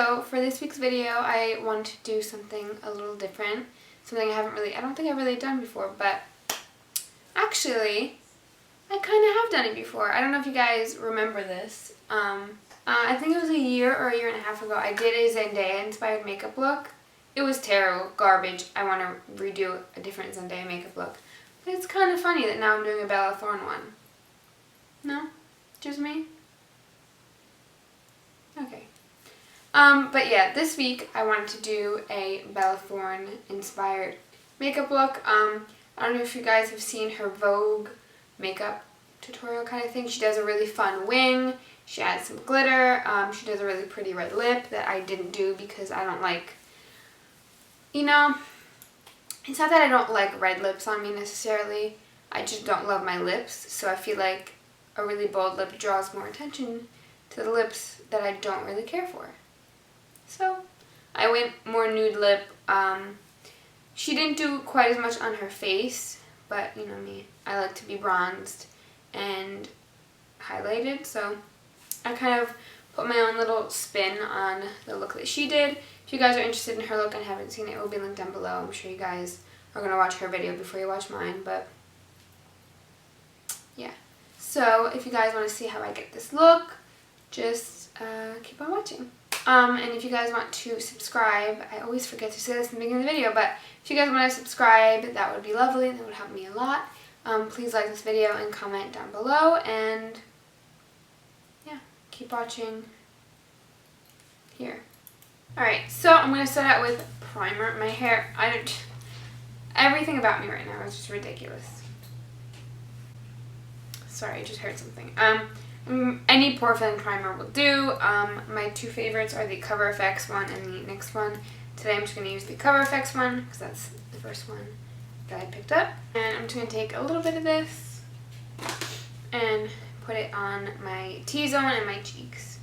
So for this week's video, I wanted to do something a little different. Something I don't think I've really done before, but actually, I kind of have done it before. I don't know if you guys remember this. I think it was a year or a year and a half ago, I did a Zendaya-inspired makeup look. It was terrible, garbage. I want to redo a different Zendaya makeup look. But it's kind of funny that now I'm doing a Bella Thorne one. No? Just me? Okay. But yeah, this week I wanted to do a Bella Thorne inspired makeup look. I don't know if you guys have seen her Vogue makeup tutorial kind of thing. She does a really fun wing. She adds some glitter. She does a really pretty red lip that I didn't do because I don't like, you know, it's not that I don't like red lips on me necessarily. I just don't love my lips. So I feel like a really bold lip draws more attention to the lips that I don't really care for. So I went more nude lip. She didn't do quite as much on her face, but you know me, I like to be bronzed and highlighted, so I kind of put my own little spin on the look that she did. If you guys are interested in her look and haven't seen it, it will be linked down below. I'm sure you guys are going to watch her video before you watch mine, but yeah. So if you guys want to see how I get this look, just keep on watching. And if you guys want to subscribe, I always forget to say this in the beginning of the video, but if you guys want to subscribe, that would be lovely. That would help me a lot. Please like this video and comment down below, and yeah, keep watching here. Alright, so I'm going to start out with primer. My hair, everything about me right now is just ridiculous. Sorry, I just heard something. Any pore filling primer will do. My two favorites are the Cover FX one and the NYX one. Today I'm just going to use the Cover FX one because that's the first one that I picked up. And I'm just going to take a little bit of this and put it on my T-zone and my cheeks.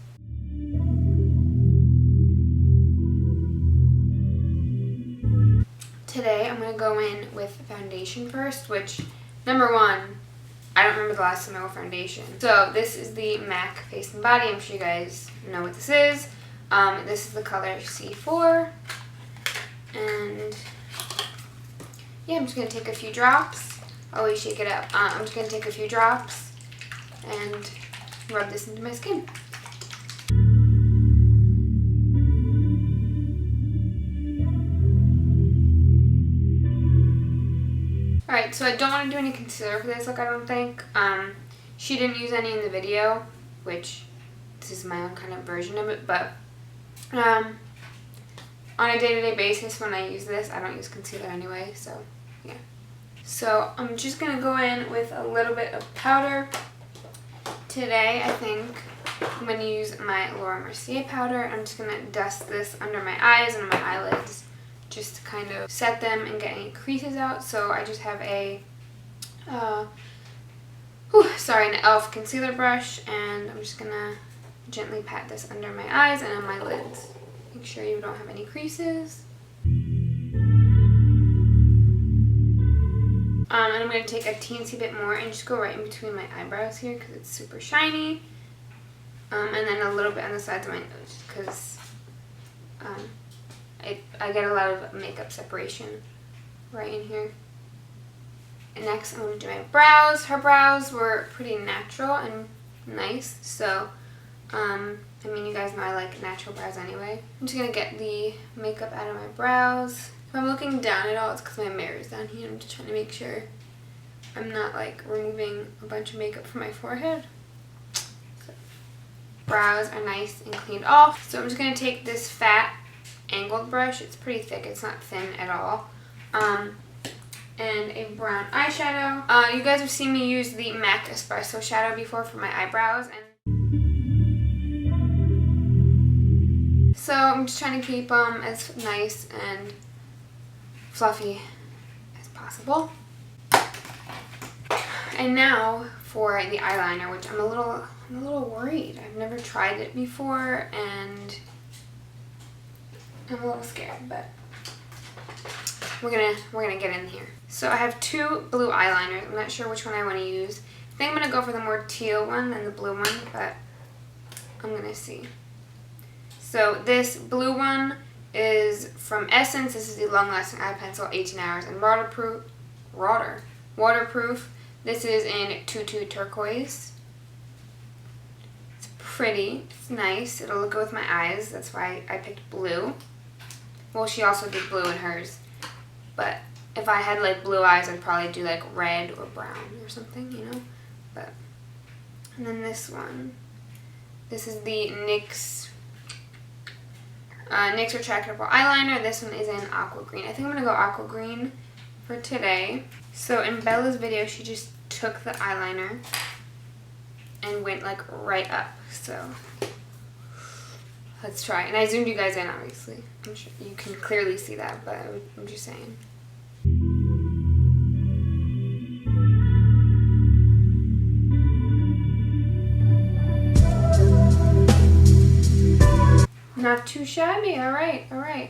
Today I'm going to go in with foundation first, which, number one, I don't remember the last time I wore foundation. So this is the MAC Face and Body. I'm sure you guys know what this is. This is the color C4. And yeah, I'm just going to take a few drops. Always shake it up. I'm just going to take a few drops and rub this into my skin. Alright, so I don't want to do any concealer for this look, I don't think. She didn't use any in the video, which this is my own kind of version of it, but on a day-to-day basis when I use this, I don't use concealer anyway, so yeah. So I'm just going to go in with a little bit of powder. Today, I think I'm going to use my Mercier powder. I'm just going to dust this under my eyes and my eyelids, just to kind of set them and get any creases out. So I just have a, an e.l.f. concealer brush, and I'm just gonna gently pat this under my eyes and on my lids. Make sure you don't have any creases. And I'm gonna take a teensy bit more and just go right in between my eyebrows here because it's super shiny. And then a little bit on the sides of my nose because I get a lot of makeup separation right in here. And next I'm going to do my brows. Her brows were pretty natural and nice, so I mean, you guys know I like natural brows anyway. I'm just going to get the makeup out of my brows. If I'm looking down at all, it's because my mirror is down here. I'm just trying to make sure I'm not like removing a bunch of makeup from my forehead. So, brows are nice and cleaned off. So I'm just going to take this fat angled brush. It's pretty thick, it's not thin at all, and a brown eyeshadow. You guys have seen me use the MAC Espresso shadow before for my eyebrows, and so I'm just trying to keep them as nice and fluffy as possible. And now for the eyeliner, which I'm a little worried. I've never tried it before and I'm a little scared, but we're gonna get in here. So I have two blue eyeliners. I'm not sure which one I want to use. I think I'm gonna go for the more teal one than the blue one, but I'm gonna see. So this blue one is from Essence. This is the Long Lasting Eye Pencil, 18 hours, and waterproof. This is in Tutu Turquoise. It's pretty. It's nice. It'll look good with my eyes. That's why I picked blue. Well, she also did blue in hers. But if I had like blue eyes, I'd probably do like red or brown or something, you know. But and then this one. This is the NYX retractable eyeliner. This one is in aqua green. I think I'm going to go aqua green for today. So in Bella's video, she just took the eyeliner and went like right up. So let's try. And I zoomed you guys in, obviously. I'm sure you can clearly see that, but I'm just saying. Not too shabby. All right.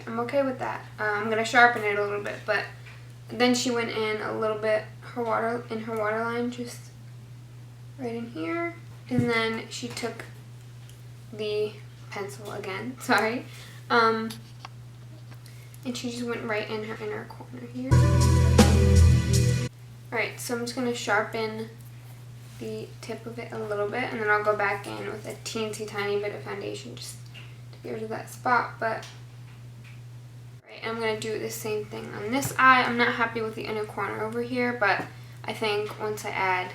I'm okay with that. I'm gonna sharpen it a little bit, but then she went in a little bit her waterline, just right in here, and then she took the pencil again. Sorry, and she just went right in her inner corner here. All right, so I'm just gonna sharpen the tip of it a little bit, and then I'll go back in with a teensy tiny bit of foundation just get rid of that spot. But right, I'm going to do the same thing on this eye. I'm not happy with the inner corner over here, but I think once I add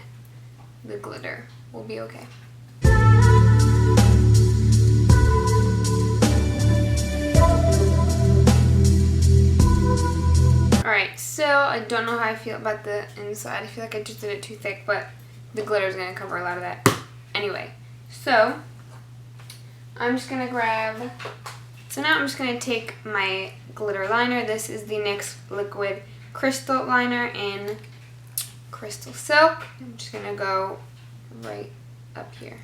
the glitter, we'll be okay. Alright, so I don't know how I feel about the inside. I feel like I just did it too thick, but the glitter is going to cover a lot of that. Anyway, so I'm just going to grab, so now I'm just going to take my glitter liner. This is the NYX Liquid Crystal Liner in Crystal Silk. I'm just going to go right up here.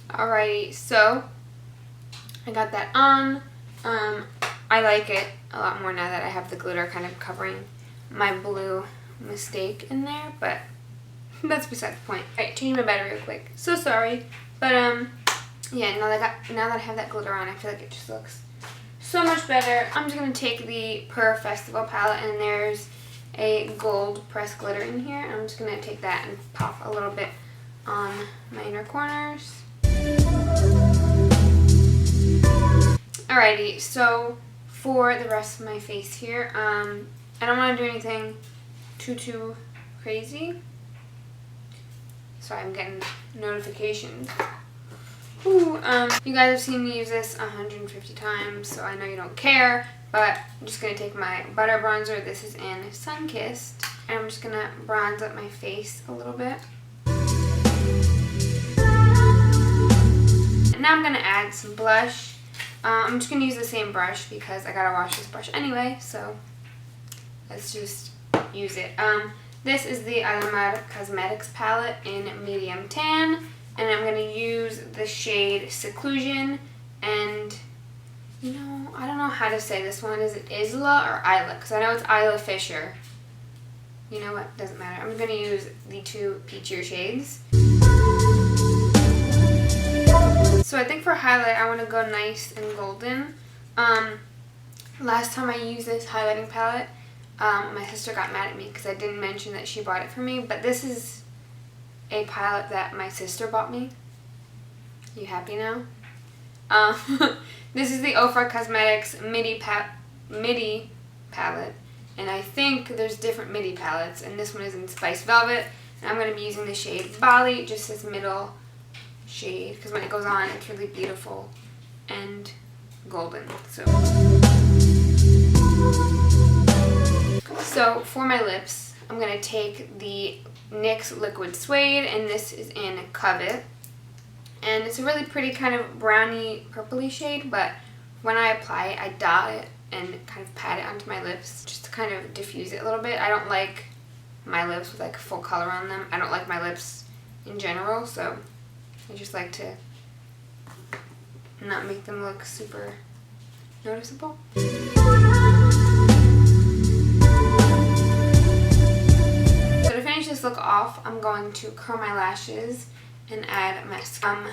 Alrighty, so I got that on. I like it a lot more now that I have the glitter kind of covering my blue mistake in there, but that's beside the point. Alright, change my battery real quick. So sorry. But yeah, now that I have that glitter on, I feel like it just looks so much better. I'm just gonna take the Per Festival palette, and there's a gold pressed glitter in here. I'm just gonna take that and pop a little bit on my inner corners. Alrighty, so for the rest of my face here, I don't want to do anything too crazy. Sorry, I'm getting notifications. Ooh, you guys have seen me use this 150 times, so I know you don't care, but I'm just going to take my butter bronzer. This is in Sunkissed, and I'm just going to bronze up my face a little bit. And now I'm going to add some blush. I'm just going to use the same brush because I got to wash this brush anyway, so let's just use it. This is the Alamar Cosmetics palette in medium tan, and I'm going to use the shade Seclusion, and you know, I don't know how to say this one. Is it Isla or Isla? Because I know it's Isla Fisher. You know what? Doesn't matter. I'm going to use the two peachier shades. So I think for highlight, I want to go nice and golden. Last time I used this highlighting palette, my sister got mad at me because I didn't mention that she bought it for me, but this is a palette that my sister bought me. You happy now? This is the Ofra Cosmetics midi palette, and I think there's different midi palettes, and this one is in Spice Velvet, and I'm going to be using the shade Bali, just this middle shade, because when it goes on, it's really beautiful and golden. So for my lips, I'm going to take the NYX Liquid Suede, and this is in Covet. And it's a really pretty kind of browny purpley shade, but when I apply it, I dot it and kind of pat it onto my lips just to kind of diffuse it a little bit. I don't like my lips with like full color on them. I don't like my lips in general, so I just like to not make them look super noticeable. So to finish this look off, off, I'm going to curl my lashes and add mascara.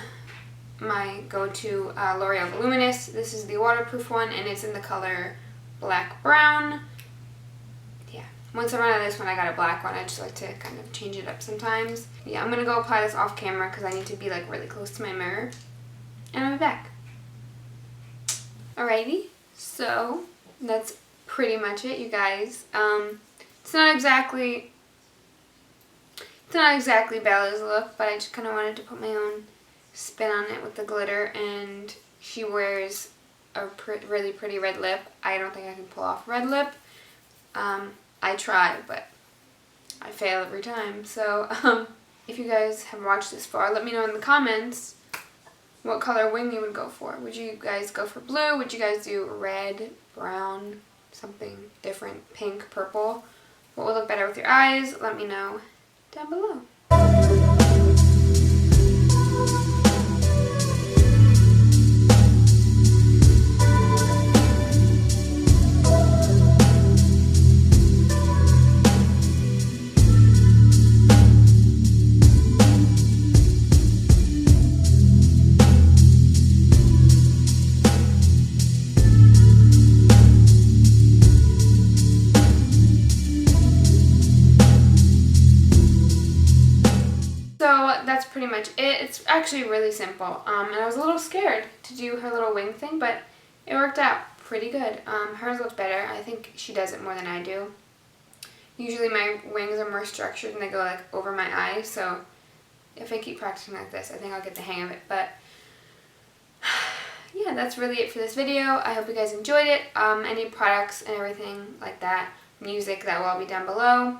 My go-to L'Oreal Voluminous. This is the waterproof one, and it's in the color black brown. Yeah, once I run out of this one, I got a black one. I just like to kind of change it up sometimes. Yeah, I'm gonna go apply this off camera because I need to be like really close to my mirror, and I'll be back. Alrighty, so that's pretty much it, you guys. It's not exactly Bella's look, but I just kind of wanted to put my own spin on it with the glitter, and she wears a really pretty red lip. I don't think I can pull off red lip. I try, but I fail every time. So if you guys have watched this far, let me know in the comments what color wing you would go for. Would you guys go for blue? Would you guys do red, brown, something different, pink, purple? What would look better with your eyes? Let me know down below. That's pretty much it. It's actually really simple, and I was a little scared to do her little wing thing, but it worked out pretty good. Hers looks better. I think she does it more than I do. Usually my wings are more structured and they go like over my eyes, so if I keep practicing like this, I think I'll get the hang of it. But yeah, that's really it for this video. I hope you guys enjoyed it. Any products and everything like that, music, that will all be down below.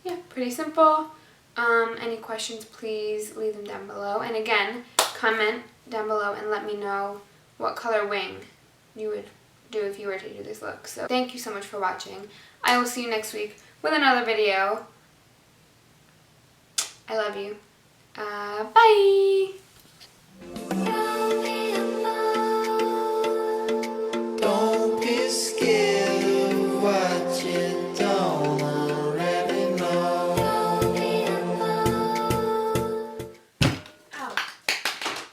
Yeah, pretty simple. Any questions, please leave them down below. And again, comment down below and let me know what color wing you would do if you were to do this look. So thank you so much for watching. I will see you next week with another video. I love you. Bye!